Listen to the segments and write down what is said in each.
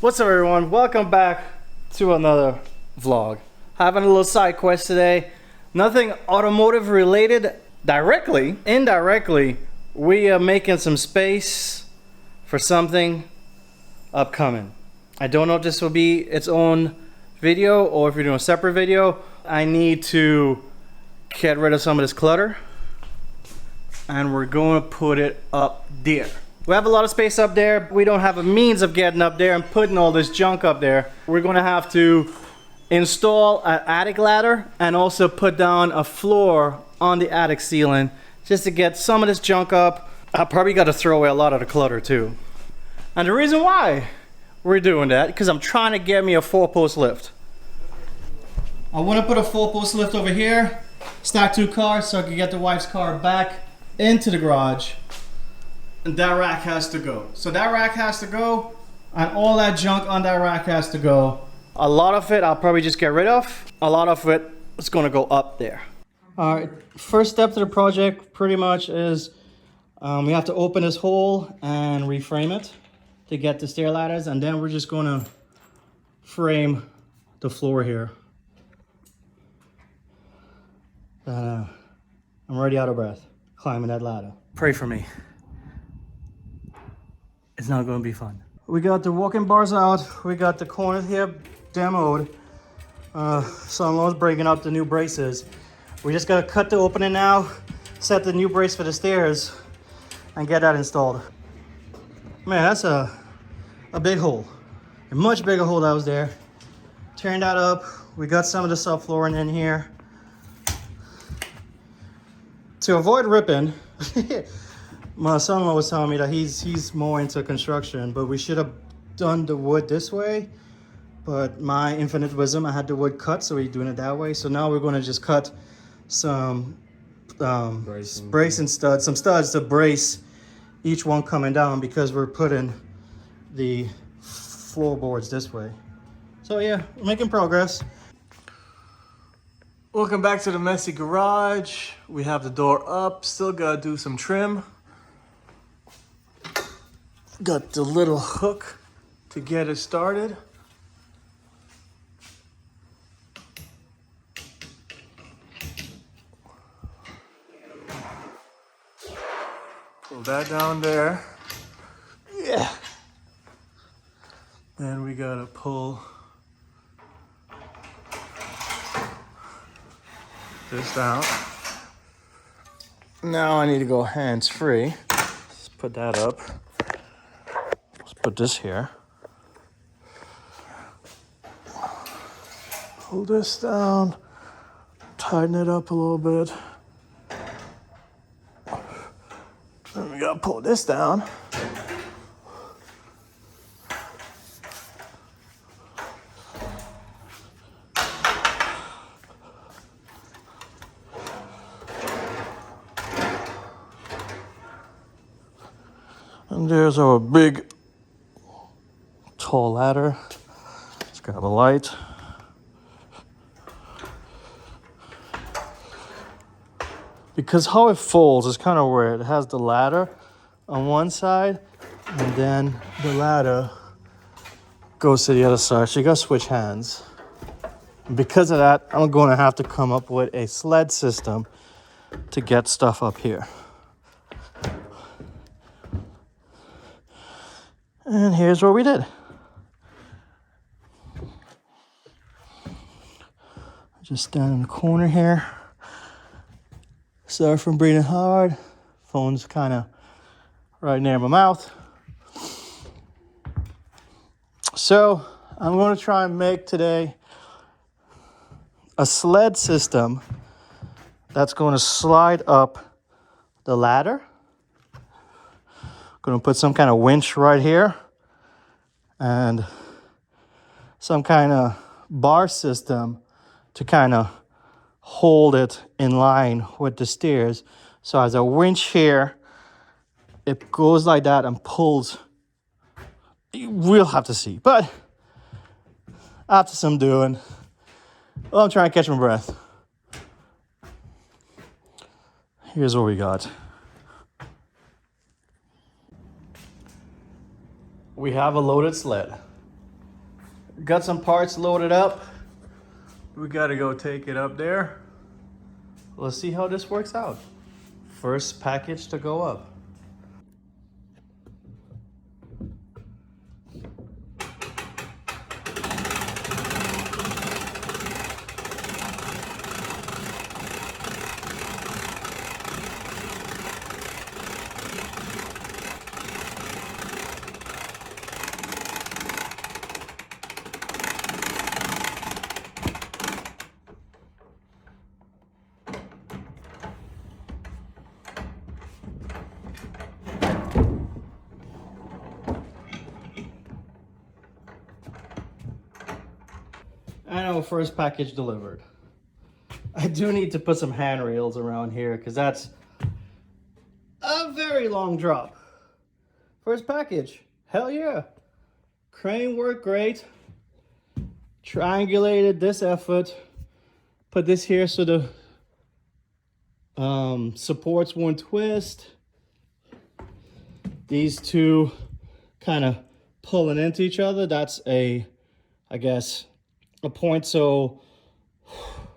What's up, everyone? Welcome back to another vlog. Having a little side quest today. Nothing automotive related directly. Indirectly, we are making some space for something upcoming. I don't know if this will be its own video or if you're doing a separate video. I need to get rid of some of this clutter, and we're going to put it up there. We have a lot of space up there. We don't have a means of getting up there and putting all this junk up there. We're going to have to install an attic ladder and also put down a floor on the attic ceiling just to get some of this junk up. I probably got to throw away a lot of the clutter too. And the reason why we're doing that, because I'm trying to get me a 4-post lift. I want to put a 4-post lift over here, stack 2 cars so I can get the wife's car back into the garage. And that rack has to go. So that rack has to go, and all that junk on that rack has to go. A lot of it I'll probably just get rid of. A lot of it is going to go up there. All right, first step to the project pretty much is we have to open this hole and reframe it to get the stair ladders, and then we're just going to frame the floor here. I'm already out of breath climbing that ladder. Pray for me. It's not going to be fun. We got the walking bars out. We got the corners here demoed. Someone's breaking up the new braces. We just got to cut the opening now, set the new brace for the stairs, and get that installed. Man, that's a big hole. A much bigger hole that was there. Turn that up. We got some of the subflooring in here. To avoid ripping, my son-in-law was telling me that he's more into construction, but we should have done the wood this way. But my infinite wisdom, I had the wood cut, so we're doing it that way. So now we're going to just cut some bracing studs, some studs to brace each one coming down, because we're putting the floorboards this way. So yeah, we're making progress. Welcome back to the messy garage. We have the door up, still gotta do some trim. Got the little hook to get it started. Pull that down there. Yeah. Then we gotta pull this down. Now I need to go hands-free. Let's put that up. Let's put this here. Pull this down. Tighten it up a little bit. Then we gotta pull this down. And there's our big, tall ladder. It's got a light. Because how it folds is kind of weird. It has the ladder on one side, and then the ladder goes to the other side. So you gotta switch hands. And because of that, I'm going to have to come up with a sled system to get stuff up here. And here's what we did. Just stand in the corner here. Sorry from breathing hard. Phone's kind of right near my mouth. So I'm going to try and make today a sled system that's going to slide up the ladder. Going to put some kind of winch right here and some kind of bar system to kind of hold it in line with the stairs. So as a winch here, it goes like that and pulls. We'll have to see. But after some doing, well, I'm trying to catch my breath. Here's what we got. We have a loaded sled. Got some parts loaded up. We gotta go take it up there. Let's see how this works out. First package to go up. I know, first package delivered. I do need to put some handrails around here because that's a very long drop. First package, hell yeah. Crane worked great. Triangulated this effort. Put this here so the supports won't twist. These two kind of pulling into each other. That's I guess, a point, so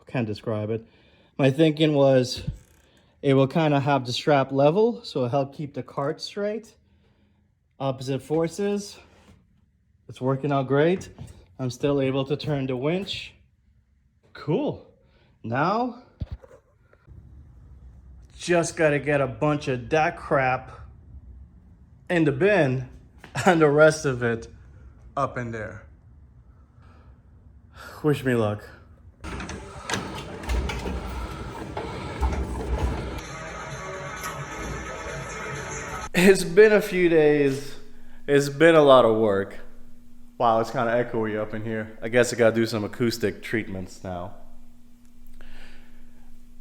can't describe it. My thinking was it will kind of have the strap level, so it'll help keep the cart straight. Opposite forces. It's working out great. I'm still able to turn the winch. Cool. Now, just gotta get a bunch of that crap in the bin and the rest of it up in there. Wish me luck. It's been a few days. It's been a lot of work. Wow, it's kind of echoey up in here. I guess I gotta do some acoustic treatments now.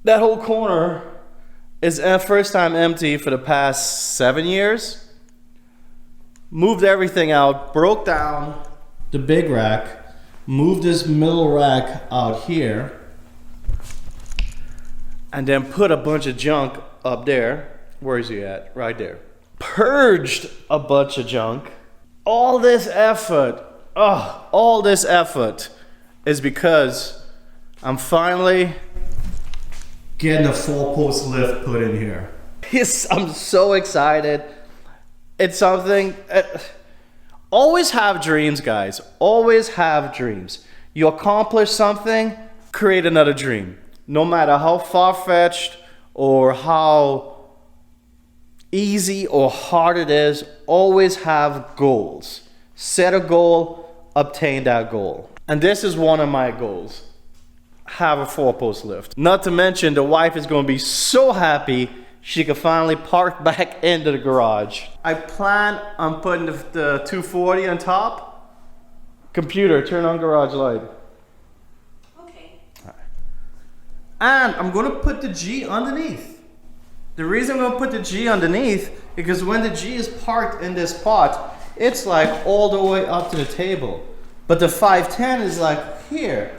That whole corner is first time empty for the past 7 years. Moved everything out, broke down the big rack, moved this middle rack out here, and then put a bunch of junk up there. Where is he at? Right there. Purged a bunch of junk. All this effort, all this effort is because I'm finally getting a 4-post lift put in here. Yes, I'm so excited. It's something. Always have dreams, guys. Always have dreams. You accomplish something, create another dream. No matter how far-fetched or how easy or hard it is, always have goals. Set a goal, obtain that goal. And this is one of my goals. Have a 4-post lift. Not to mention, the wife is going to be so happy she can finally park back into the garage. I plan on putting the 240 on top. Computer, turn on garage light. Okay. All right. And I'm going to put the G underneath. The reason I'm going to put the G underneath is because when the G is parked in this spot, it's like all the way up to the table. But the 510 is like here.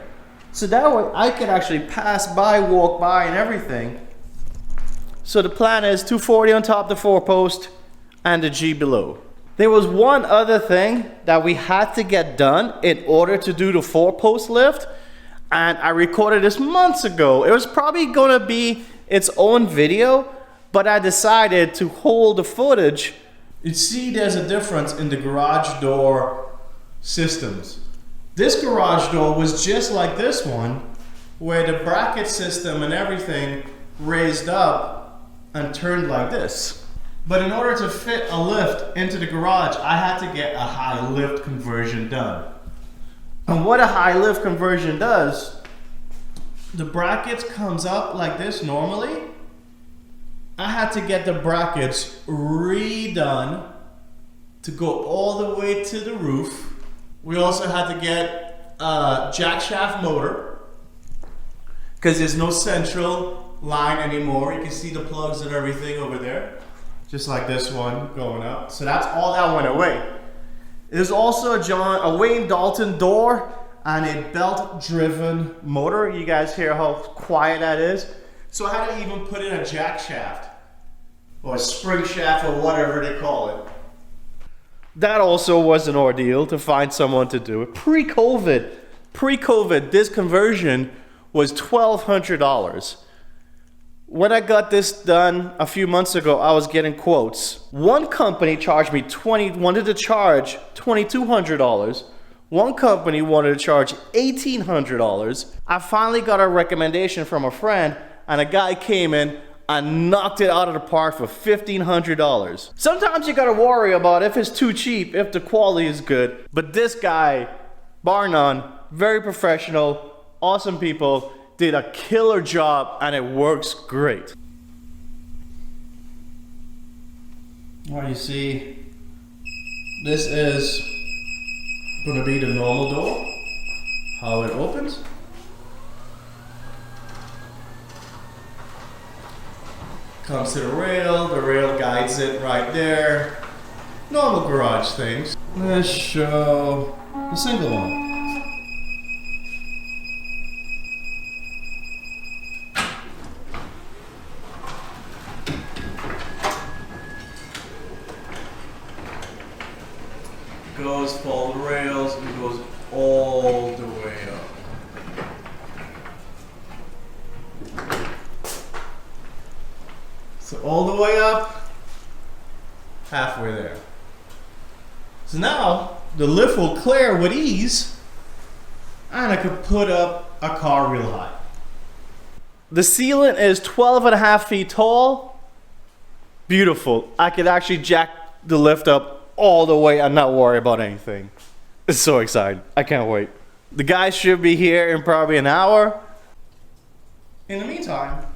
So that way I can actually pass by, walk by, and everything. So the plan is 240 on top, the 4-post, and the G below. There was one other thing that we had to get done in order to do the 4-post lift, and I recorded this months ago. It was probably gonna be its own video, but I decided to hold the footage. You see there's a difference in the garage door systems. This garage door was just like this one, where the bracket system and everything raised up and turned like this. But in order to fit a lift into the garage, I had to get a high lift conversion done. And what a high lift conversion does, the brackets comes up like this normally. I had to get the brackets redone to go all the way to the roof. We also had to get a jack shaft motor because there's no central line anymore. You can see the plugs and everything over there, just like this one going up. So that's all that went away. There's also a Wayne Dalton door and a belt-driven motor. You guys hear how quiet that is? So I had to even put in a jack shaft or a spring shaft or whatever they call it. That also was an ordeal to find someone to do it. Pre-COVID, this conversion was $1,200. When I got this done a few months ago, I was getting quotes. One company charged me wanted to charge $2,200. One company wanted to charge $1,800. I finally got a recommendation from a friend, and a guy came in and knocked it out of the park for $1,500. Sometimes you gotta worry about if it's too cheap, if the quality is good. But this guy, bar none, very professional, awesome people, did a killer job, and it works great. Well, you see, this is gonna be the normal door, how it opens. Comes to the rail guides it right there. Normal garage things. Let's show the single one. Goes for the rails and goes all the way up. So all the way up, halfway there. So now the lift will clear with ease, and I could put up a car real high. The ceiling is 12.5 feet tall. Beautiful. I could actually jack the lift up all the way and not worry about anything. It's so exciting. I can't wait. The guys should be here in probably an hour. In the meantime,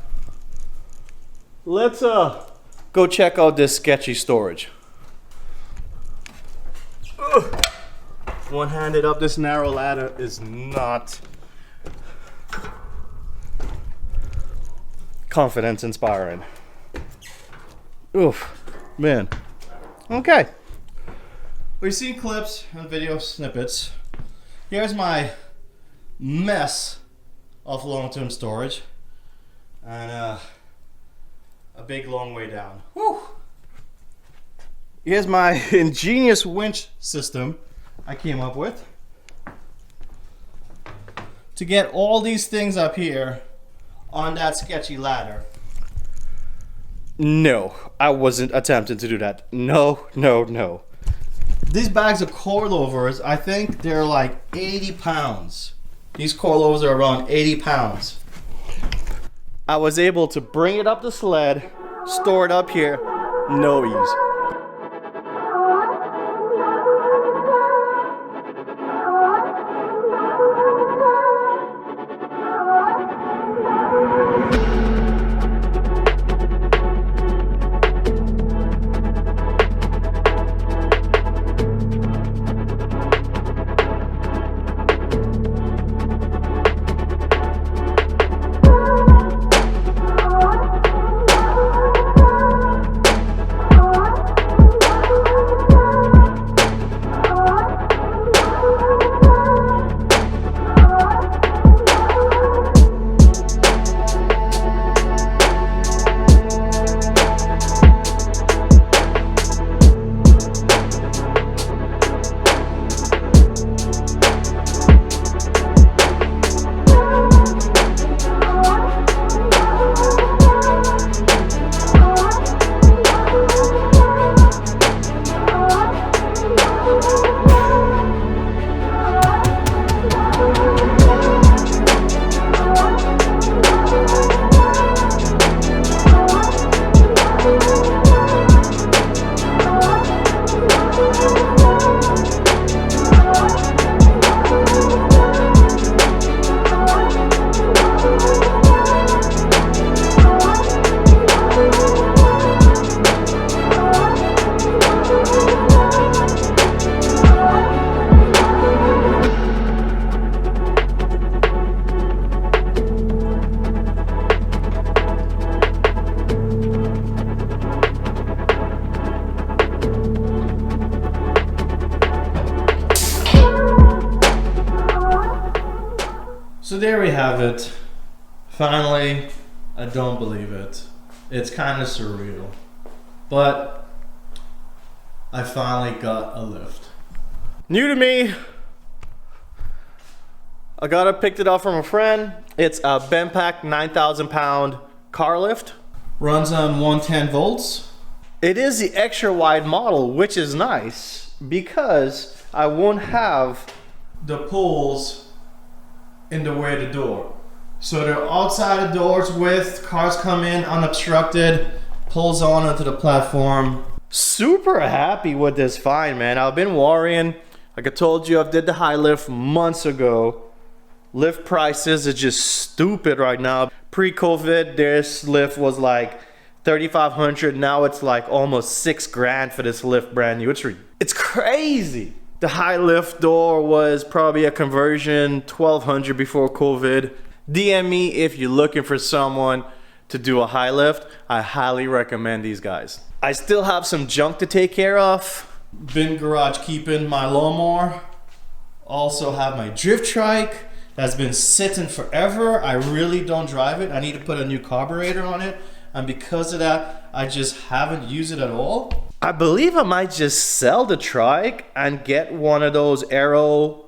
let's go check out this sketchy storage. Ugh. One-handed up this narrow ladder is not confidence inspiring. Oof, man. Okay. We've seen clips and video snippets. Here's my mess of long-term storage. And a big long way down. Whew. Here's my ingenious winch system I came up with to get all these things up here on that sketchy ladder. No, I wasn't attempting to do that. No. These bags of coilovers, I think they're like 80 pounds. These coilovers are around 80 pounds. I was able to bring it up the sled, store it up here, no ease. So there we have it. Finally, I don't believe it. It's kind of surreal. But I finally got a lift. New to me. I picked it up from a friend. It's a Benpack 9,000 pound car lift. Runs on 110 volts. It is the extra wide model, which is nice because I won't have the pulls in the way of the door. So they're outside the doors with cars come in unobstructed, pulls on onto the platform. Super happy with this find, man. I've been worrying. Like I told you, I did the high lift months ago. Lift prices are just stupid right now. Pre-COVID, this lift was like $3,500. Now it's like almost $6,000 for this lift brand new. It's crazy. The high lift door was probably a conversion $1,200 before COVID. DM me if you're looking for someone to do a high lift. I highly recommend these guys. I still have some junk to take care of. Been garage keeping my lawnmower. Also have my drift trike that's been sitting forever. I really don't drive it. I need to put a new carburetor on it. And because of that, I just haven't used it at all. I believe I might just sell the trike and get one of those Aero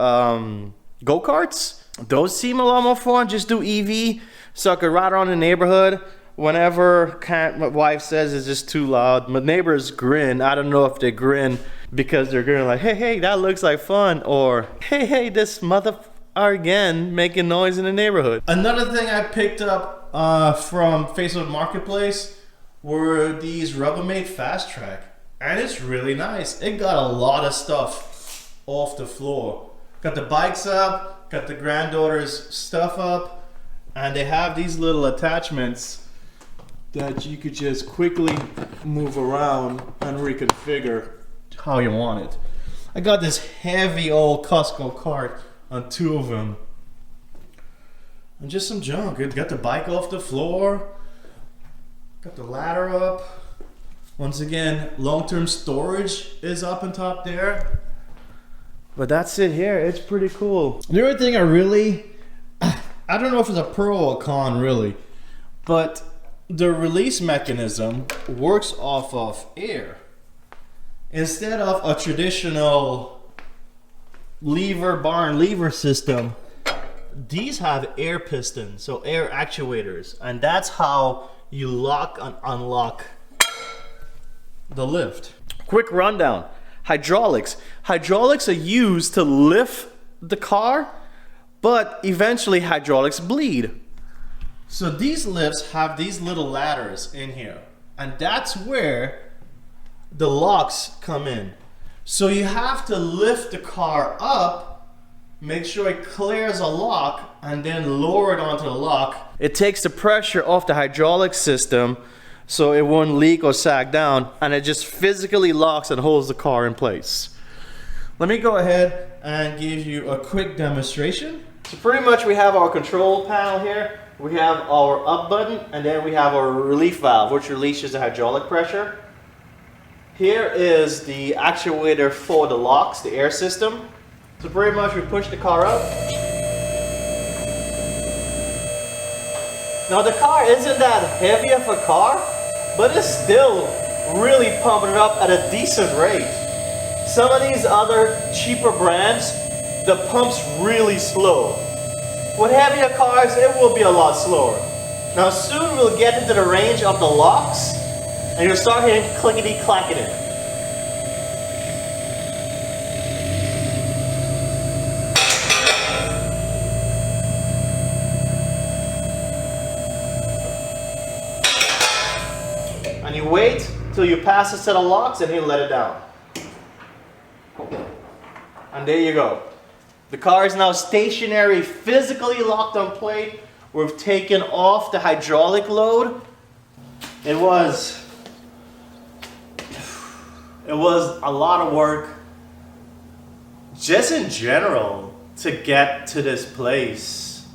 go-karts. Those seem a lot more fun. Just do EV so I could ride around the neighborhood. Whenever my wife says it's just too loud, my neighbors grin. I don't know if they grin because they're grinning like, hey, that looks like fun. Or, hey, this mother are again making noise in the neighborhood. Another thing I picked up from Facebook Marketplace were these Rubbermaid Fast Track. And it's really nice. It got a lot of stuff off the floor. Got the bikes up, got the granddaughter's stuff up, and they have these little attachments that you could just quickly move around and reconfigure how you want it. I got this heavy old Costco cart on 2 of them. And just some junk. It got the bike off the floor. Got the ladder up. Once again, long-term storage is up on top there. But that's it here. It's pretty cool. The other thing I don't know if it's a pro or a con really, but the release mechanism works off of air. Instead of a traditional bar and lever system, these have air pistons, so air actuators, and that's how you lock and unlock the lift. Quick rundown. Hydraulics. Hydraulics are used to lift the car, but eventually hydraulics bleed. So these lifts have these little ladders in here, and that's where the locks come in. So you have to lift the car up, make sure it clears a lock, and then lower it onto the lock. It takes the pressure off the hydraulic system so it won't leak or sag down, and it just physically locks and holds the car in place. Let me go ahead and give you a quick demonstration. So pretty much we have our control panel here. We have our up button, and then we have our relief valve, which releases the hydraulic pressure. Here is the actuator for the locks, the air system. So pretty much we push the car up. Now the car isn't that heavy of a car, but it's still really pumping it up at a decent rate. Some of these other cheaper brands, the pump's really slow. With heavier cars, it will be a lot slower. Now soon we'll get into the range of the locks, and you'll start hearing clickety-clackety. And you wait till you pass a set of locks and he'll let it down. And there you go. The car is now stationary, physically locked on plate. We've taken off the hydraulic load. It was a lot of work just in general to get to this place.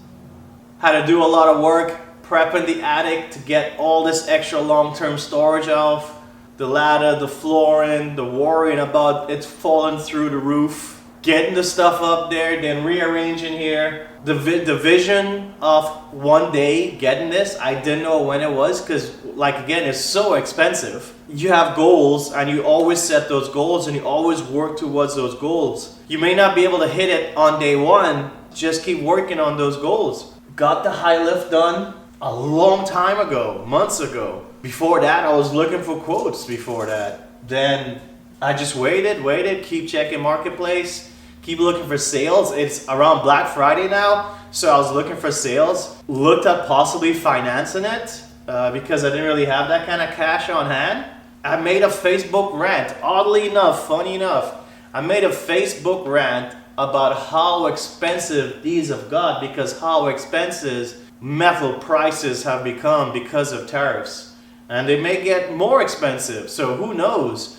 Had to do a lot of work prepping the attic to get all this extra long-term storage off. The ladder, the flooring, the worrying about it falling through the roof. getting the stuff up there, then rearranging here. The vision of one day getting this, I didn't know when it was, because like again, it's so expensive. You have goals and you always set those goals and you always work towards those goals. You may not be able to hit it on day one, just keep working on those goals. Got the high lift done a long time ago, months ago. Before that, I was looking for quotes before that. Then I just waited, keep checking marketplace, keep looking for sales. It's around Black Friday now, so I was looking for sales. Looked at possibly financing it because I didn't really have that kind of cash on hand. I made a Facebook rant, oddly enough, funny enough. I made a Facebook rant about how expensive these have got, because how expensive metal prices have become because of tariffs. And they may get more expensive, so who knows?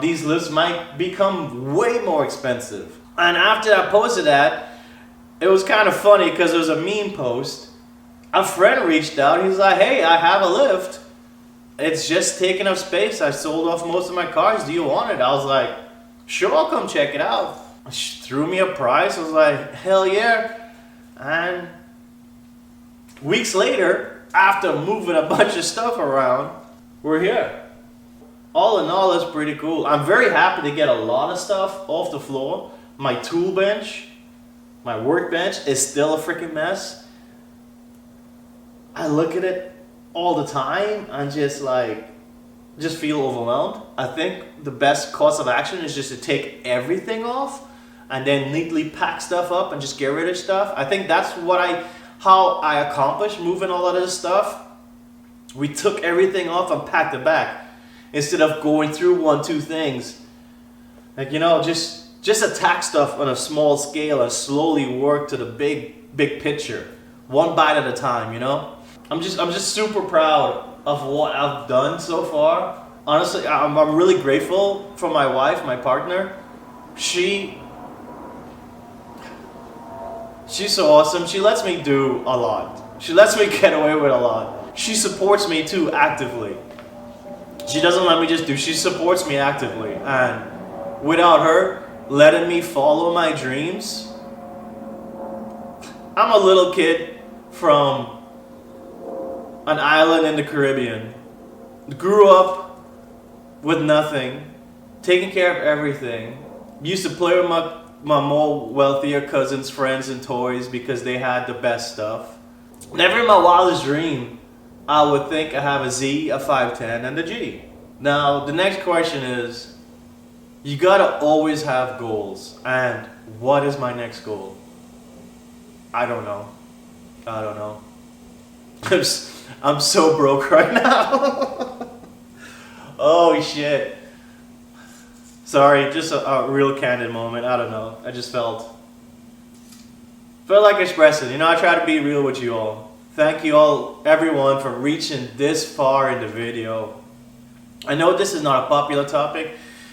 These lifts might become way more expensive. And after I posted that, it was kind of funny because it was a meme post. A friend reached out, he's like, hey, I have a lift. It's just taking up space. I sold off most of my cars. Do you want it? I was like, sure, I'll come check it out. She threw me a price. I was like, hell yeah. And weeks later, after moving a bunch of stuff around, we're here. All in all, it's pretty cool. I'm very happy to get a lot of stuff off the floor. My tool bench, my workbench is still a freaking mess. I look at it all the time and just feel overwhelmed. I think the best course of action is just to take everything off and then neatly pack stuff up and just get rid of stuff. I think that's how I accomplished moving all of this stuff. We took everything off and packed it back instead of going through 1-2 things. Like, you know, just attack stuff on a small scale and slowly work to the big picture, one bite at a time, you know? I'm just super proud of what I've done so far. Honestly, I'm really grateful for my wife, my partner. She's so awesome. She lets me do a lot. She lets me get away with a lot. She supports me too actively. She doesn't let me just do, she supports me actively. And without her letting me follow my dreams, I'm a little kid from an island in the Caribbean. Grew up with nothing, taking care of everything. Used to play with my more wealthier cousins, friends, and toys because they had the best stuff. Never in my wildest dream I would think I have a Z, a 510, and a G. Now, the next question is, you gotta always have goals. And what is my next goal? I don't know. I'm so broke right now. Oh shit. Sorry, just a real candid moment. I don't know. I just felt like expressing. You know, I try to be real with you all. Thank you all, everyone, for reaching this far in the video. I know this is not a popular topic,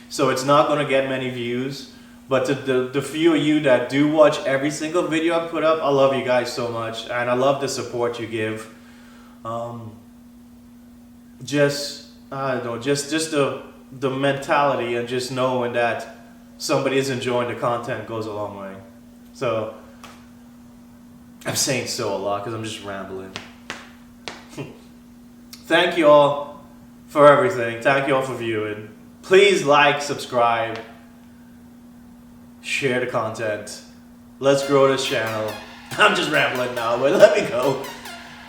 so it's not going to get many views. But to the few of you that do watch every single video I put up, I love you guys so much, and I love the support you give. Just the mentality and just knowing that somebody is enjoying the content goes a long way. So I'm saying so a lot because I'm just rambling. Thank you all for everything. Thank you all for viewing. Please like, subscribe, share the content. Let's grow this channel. I'm just rambling now, but let me go.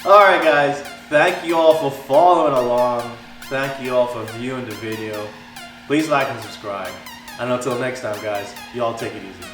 Alright guys, thank you all for following along. Thank you all for viewing the video. Please like and subscribe. And until next time guys, y'all take it easy.